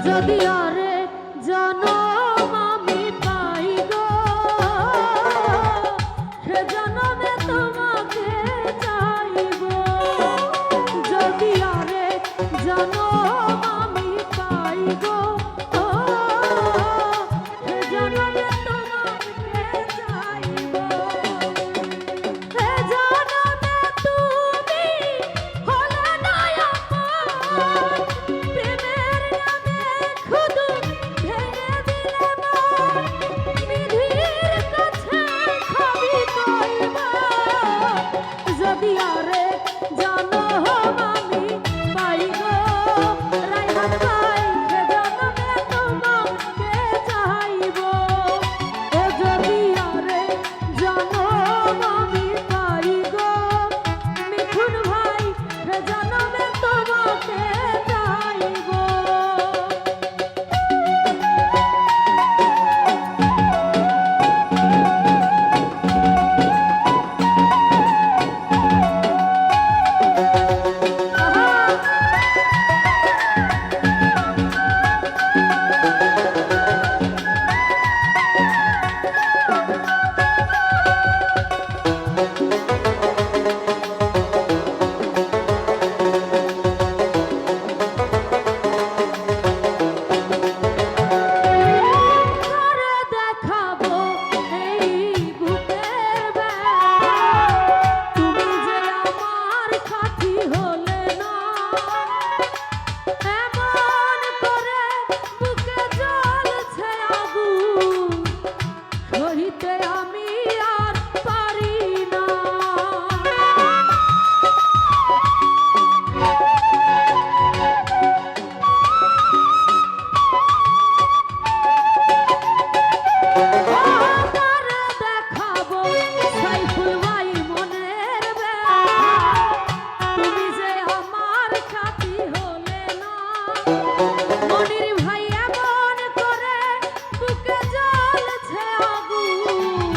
যদি আরে জনম আমি পাই গো, সে জনমে তোমাকে চাইব। যদি আরে জনম আমি পাই গো, সে জনমে তোমাকে চাইব। সে জনমে তুমি হলে না আমার, প্রেমের নামে শুধু ভেঙে দিলে মন। বিধির কাছে খাবি কইবা, যদি আরে জনম আমি পাই গো, রাইহান ভাই সে জনমে তোমাকে চাইব। ও যদি আরে জনম আমি পাই গো, মিঠুন ভাই সে জনমে তোমাকে চাইব। আরে দেখাবো এই বুকের ব্যথা, তুমি যে আমার সাথী হলে না। এমন করে বুকে জ্বলছে আগুন, সহিতে আমি আর পারি না। আরে দেখাবো সাইফুল ভাই মনের ব্যথা, তুমি যে আমার সাথী হলে না। মনির ভাই এমন করে বুকে জ্বলছে আগুন,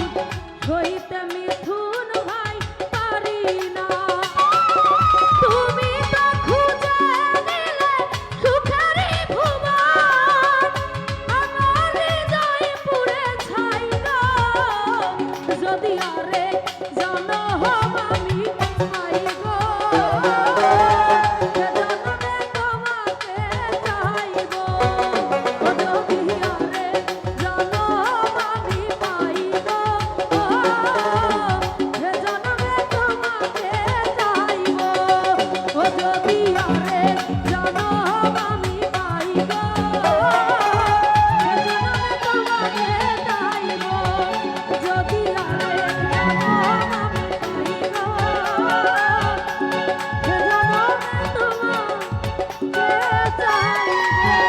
সইতে মিঠুন ভাই পারি না। তুমি তো খুঁজে নিলে সুখেরই ভুবন, আমার হৃদয় পুড়ে ছাই গো। যদি আরে জনম আমি পাই গো, সে জনমে তোমাকে চাইব। ও যদি আরে জনম আমি পাই গো, সে জনমে তোমাকে চাইব। ও যদি আরে জনম আমি পাই গো, সে জনমে তোমাকে চাইব। যদি আরে জনম আমি পাই গো, সে জনমে তোমাকে চাইব।